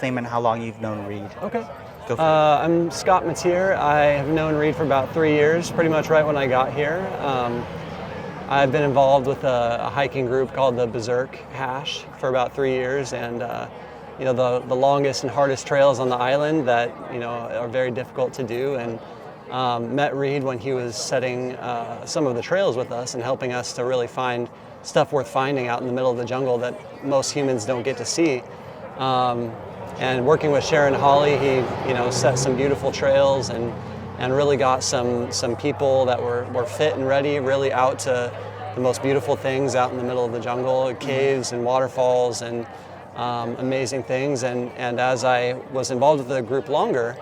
Name and how long you've known Reed. Okay. Go for it. I'm Scott Mateer. I have known Reed for about 3 years, pretty much right when I got here. I've been involved with a hiking group called the Berserk Hash for about 3 years, and the longest and hardest trails on the island that are very difficult to do. And met Reed when he was setting some of the trails with us and helping us to really find stuff worth finding out in the middle of the jungle that most humans don't get to see. And working with Sharon Hawley, he set some beautiful trails and really got some people that were fit and ready, really out to the most beautiful things out in the middle of the jungle, caves and waterfalls and amazing things. And as I was involved with the group longer,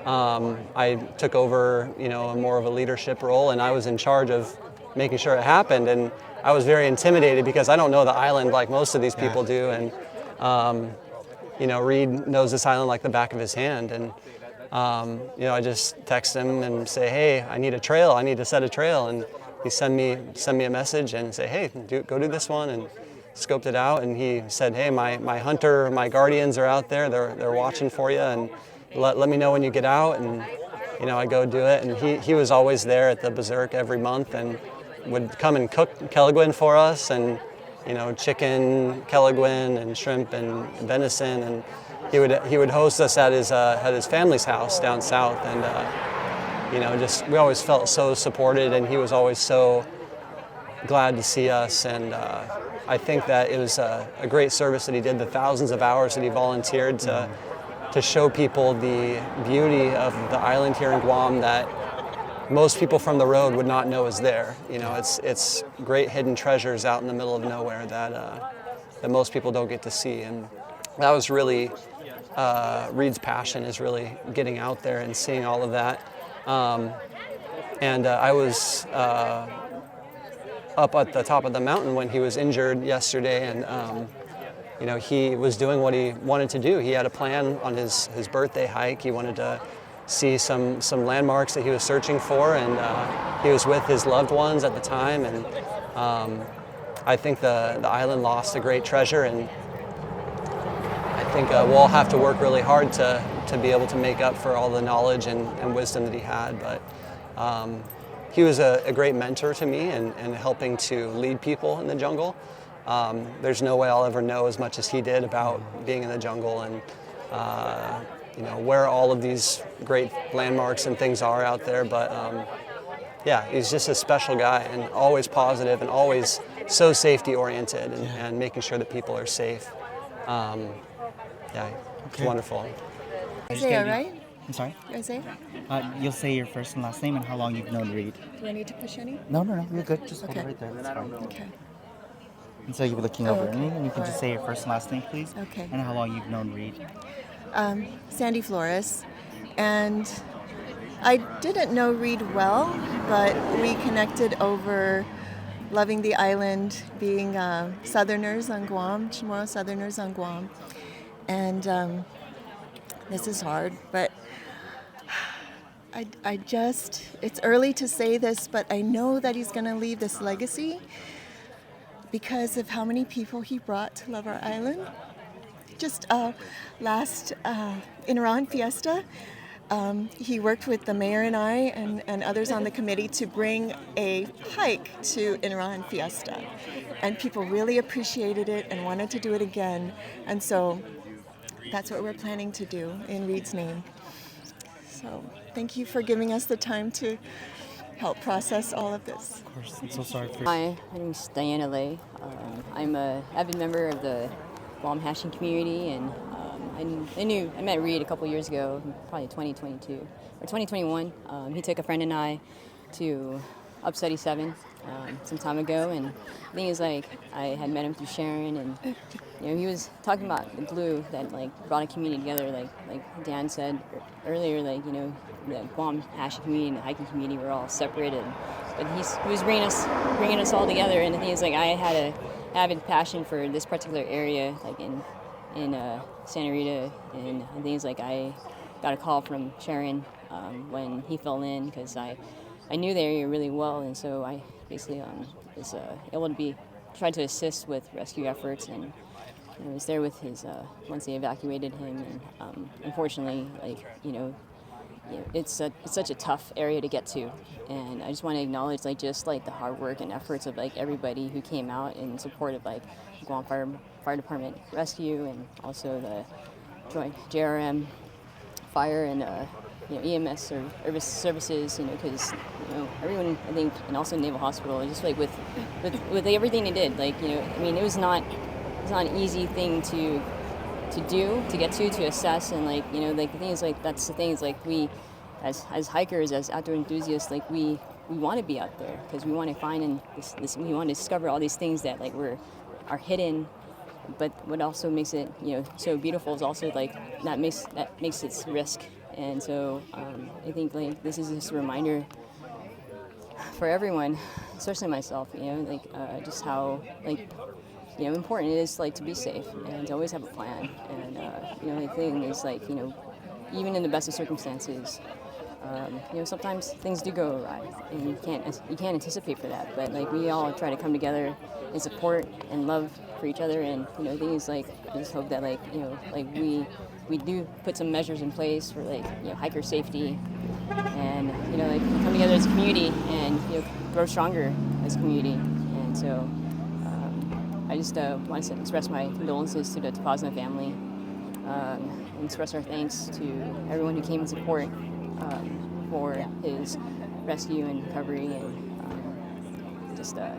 I took over more of a leadership role, and I was in charge of making sure it happened. And I was very intimidated because I don't know the island like most of these people do. And Reed knows this island like the back of his hand, and I just text him and say, hey, I need a trail, I need to set a trail, and he send me a message and say, hey, go do this one, and scoped it out, and he said, hey, my hunter, my guardians are out there, they're watching for you, and let me know when you get out. And I go do it, and he was always there at the Berserk every month and would come and cook Kelaguen for us, and chicken, Kelaguen, and shrimp and venison, and he would host us at his family's house down south, and we always felt so supported, and he was always so glad to see us. And I think that it was a great service that he did, the thousands of hours that he volunteered to show people the beauty of the island here in Guam that most people from the road would not know is there. It's great hidden treasures out in the middle of nowhere that most people don't get to see. And that was really Reed's passion, is really getting out there and seeing all of that. I was up at the top of the mountain when he was injured yesterday, and he was doing what he wanted to do. He had a plan on his birthday hike. He wanted to see some landmarks that he was searching for, and he was with his loved ones at the time. And I think the island lost a great treasure, and I think we'll all have to work really hard to be able to make up for all the knowledge and wisdom that he had. But he was a great mentor to me and helping to lead people in the jungle. There's no way I'll ever know as much as he did about being in the jungle and where all of these great landmarks and things are out there. But he's just a special guy, and always positive, and always so safety oriented, and making sure that people are safe. It's wonderful. Isaiah, right? I'm sorry? Isaiah? You'll say your first and last name and how long you've known Reed. Do I need to push any? No, you're good. Just hold it Okay. right there. That's fine. Okay. And so you'll be looking over at me, okay. and you can just Alright. say your first and last name, please. Okay. And how long you've known Reed. Sandy Flores. And I didn't know Reed well, but we connected over loving the island, being Southerners on Guam, Chamorro Southerners on Guam. And this is hard, but it's early to say this, but I know that he's going to leave this legacy because of how many people he brought to love our island. Just last Iran Fiesta, he worked with the mayor and I and others on the committee to bring a hike to Iran Fiesta. And people really appreciated it and wanted to do it again. And so that's what we're planning to do in Reed's name. So thank you for giving us the time to help process all of this. Of course, I'm so sorry for... Hi, my name is Diana Lay. I'm an avid member of the Guam hashing community, and I met Reed a couple years ago, probably 2022 or 2021. He took a friend and I to Up 77 some time ago, and the thing is, I had met him through Sharon, and he was talking about the glue that brought a community together, like Dan said earlier, the Guam hashing community and the hiking community were all separated, but he was bringing us all together. And the thing is, I had a avid passion for this particular area, in Santa Rita, and the thing is, I got a call from Sharon when he fell in, because I knew the area really well, and so I basically was able to tried to assist with rescue efforts, and I was there with his once they evacuated him, and unfortunately, it's such a tough area to get to, and I just want to acknowledge just the hard work and efforts of everybody who came out in support of Guam Fire Department Rescue, and also the Joint JRM Fire and EMS services, because everyone, I think, and also Naval Hospital, just with everything they did, it was not an easy thing to do, to get to assess, and the thing is that's the thing is we as hikers, as outdoor enthusiasts, we want to be out there because we want to find and we want to discover all these things that are hidden. But what also makes it so beautiful is also that makes its risk. And so I think this is just a reminder for everyone, especially myself, just how important it is to be safe and to always have a plan. And the thing is even in the best of circumstances, sometimes things do go awry, and you can't anticipate for that. But we all try to come together and support and love for each other. And the thing is I just hope that we do put some measures in place for hiker safety, and come together as a community and grow stronger as a community. And so I just want to express my condolences to the Topasna family, and express our thanks to everyone who came in support for his rescue and recovery, and he's a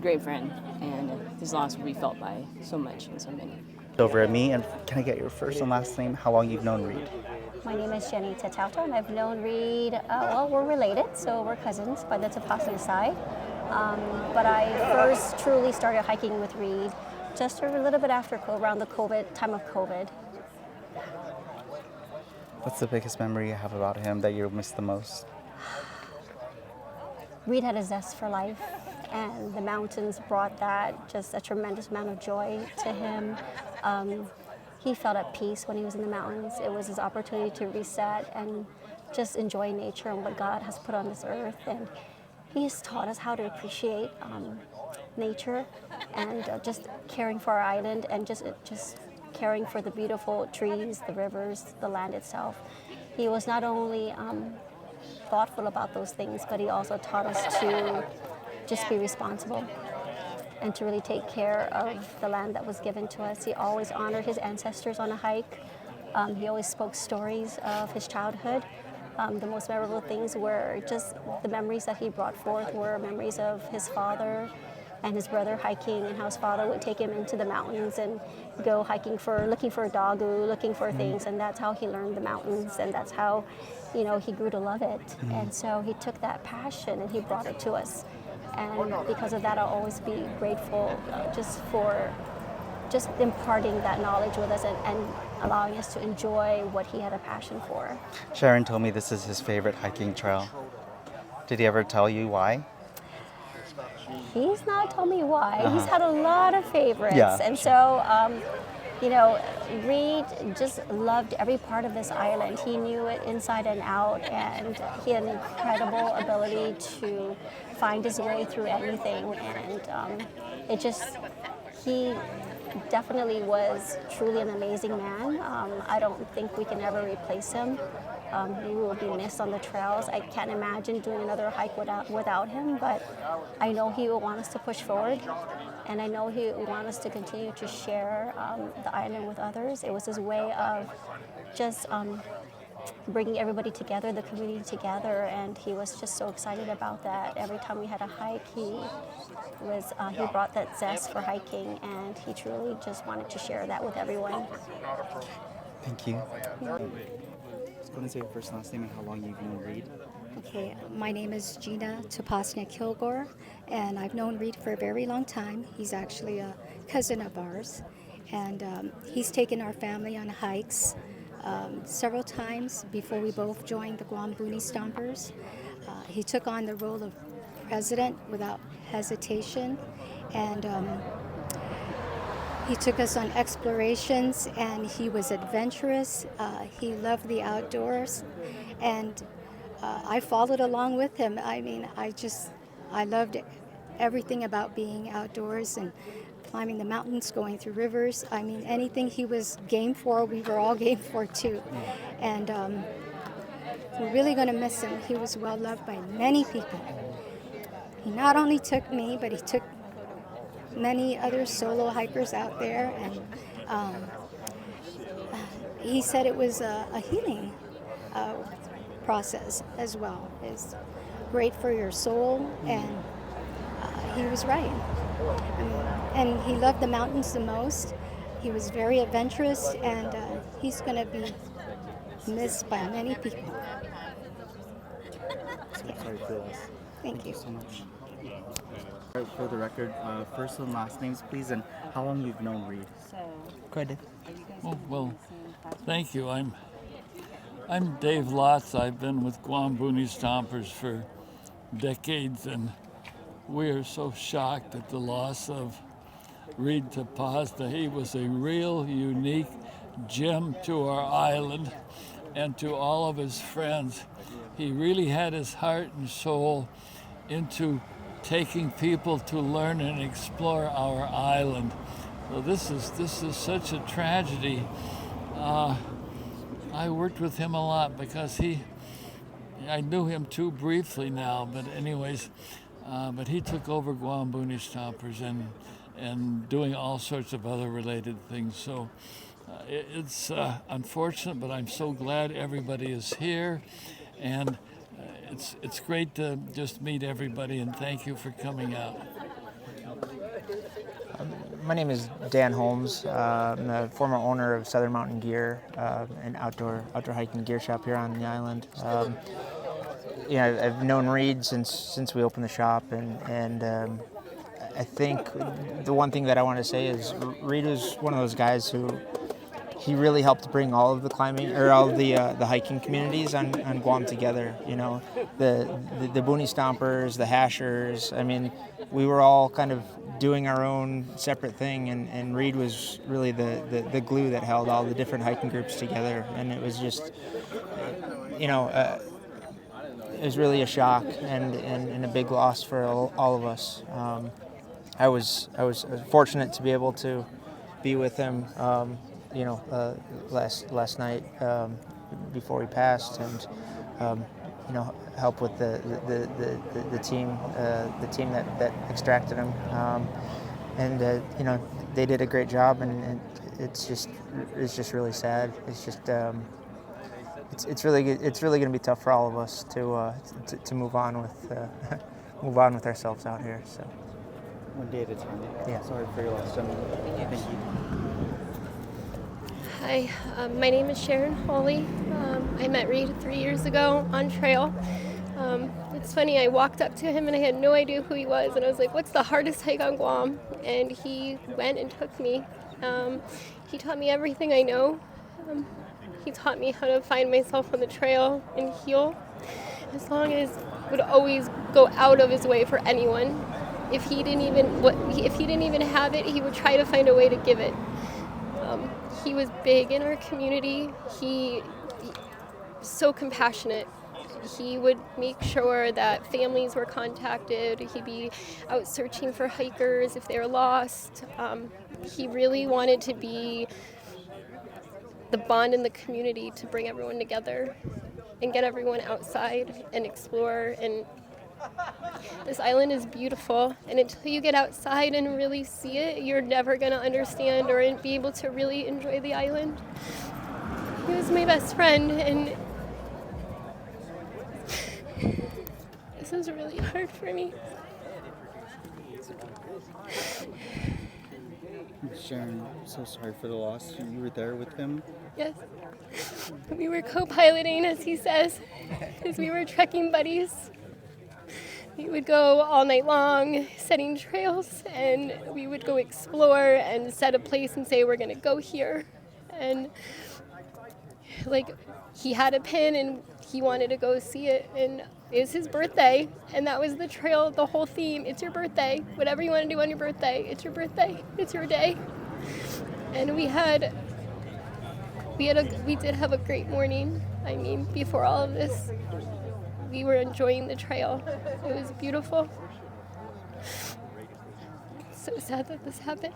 great friend, and his loss will be felt by so much and so many. Over at me, and can I get your first and last name? How long you've known Reed? My name is Jenny Tatauta, and I've known Reed, we're related, so we're cousins by the Topasna side. But I first truly started hiking with Reed just a little bit after around the time of COVID. What's the biggest memory you have about him that you miss the most? Reed had a zest for life, and the mountains brought that, just a tremendous amount of joy to him. He felt at peace when he was in the mountains. It was his opportunity to reset and just enjoy nature and what God has put on this earth. And he's taught us how to appreciate nature, and just caring for our island, and just caring for the beautiful trees, the rivers, the land itself. He was not only thoughtful about those things, but he also taught us to just be responsible and to really take care of the land that was given to us. He always honored his ancestors on a hike. He always spoke stories of his childhood. The most memorable things were just the memories that he brought forth were memories of his father and his brother hiking, and how his father would take him into the mountains and go hiking looking for a dogu, looking for things, and that's how he learned the mountains, and that's how he grew to love it. And so he took that passion and he brought it to us. And because of that, I'll always be grateful just for just imparting that knowledge with us, and allowing us to enjoy what he had a passion for. Sharon told me this is his favorite hiking trail. Did he ever tell you why? He's not told me why. He's had a lot of favorites. Yeah, and so, Reed just loved every part of this island. He knew it inside and out, and he had an incredible ability to find his way through anything. And he definitely was truly an amazing man. I don't think we can ever replace him. He will be missed on the trails. I can't imagine doing another hike without him, but I know he will want us to push forward, and I know he will want us to continue to share the island with others. It was his way of just bringing everybody together, the community together, and he was just so excited about that. Every time we had a hike, he brought that zest for hiking, and he truly just wanted to share that with everyone. Thank you. Just go and say your first and last name and how long you've known Reed. Okay, my name is Gina Topasna Kilgore, and I've known Reed for a very long time. He's actually a cousin of ours, and he's taken our family on hikes several times before we both joined the Guam Boonie Stompers. He took on the role of president without hesitation, and he took us on explorations, and he was adventurous. He loved the outdoors, and I followed along with him. I mean, I loved everything about being outdoors and climbing the mountains, going through rivers. I mean, anything he was game for, we were all game for too. And we're really going to miss him. He was well loved by many people. He not only took me, but he took many other solo hikers out there, and he said it was a healing process as well. It's great for your soul, and he was right. I mean, and he loved the mountains the most. He was very adventurous, and he's going to be missed by many people. Sorry for this. Thank you so much. For the record, first and last names, please, and how long you've known Reed. Go ahead, Dave. Oh, well, thank you. I'm Dave Lotz. I've been with Guam Booney Stompers for decades, and we are so shocked at the loss of Reed Topasna. He was a real unique gem to our island and to all of his friends. He really had his heart and soul into taking people to learn and explore our island. So this is such a tragedy. I worked with him a lot because I knew him too briefly now, but anyways, but he took over Guam Booney Stompers and doing all sorts of other related things. So it's unfortunate, but I'm so glad everybody is here, and it's great to just meet everybody, and thank you for coming out. My name is Dan Holmes. I'm the former owner of Southern Mountain Gear, an outdoor hiking gear shop here on the island. I've known Reed since we opened the shop, and I think the one thing that I want to say is Reed was one of those guys who he really helped bring all of the climbing or all of the hiking communities on Guam together. You know, the Booney Stompers, the Hashers. I mean, we were all kind of doing our own separate thing, and Reed was really the glue that held all the different hiking groups together. And it was just, it was really a shock and a big loss for all of us. I was fortunate to be able to be with him, last night before he passed, and help with the team that extracted him, and they did a great job, and it's just really sad. It's just it's really going to be tough for all of us to move on with ourselves out here. So. One day at a time. Yeah. Sorry for your loss, gentlemen. Thank you. Hi, my name is Sharon Hawley. I met Reed 3 years ago on trail. It's funny, I walked up to him and I had no idea who he was, and I was like, what's the hardest hike on Guam? And he went and took me. He taught me everything I know. He taught me how to find myself on the trail and heal, as long as would always go out of his way for anyone. If he didn't even have it, he would try to find a way to give it. He was big in our community. He so compassionate. He would make sure that families were contacted. He'd be out searching for hikers if they were lost. He really wanted to be the bond in the community to bring everyone together and get everyone outside and explore. And this island is beautiful, and until you get outside and really see it, you're never going to understand or be able to really enjoy the island. He was my best friend, and this is really hard for me. Sharon, so sorry for the loss. You were there with him? Yes. We were co-piloting, as he says, because we were trekking buddies. We would go all night long setting trails, and we would go explore and set a place and say, we're going to go here. And he had a pin and he wanted to go see it, and it was his birthday, and that was the trail, the whole theme. It's your birthday. Whatever you want to do on your birthday, it's your birthday. It's your day. And we did have a great morning. I mean, before all of this, we were enjoying the trail. It was beautiful. so sad that this happened.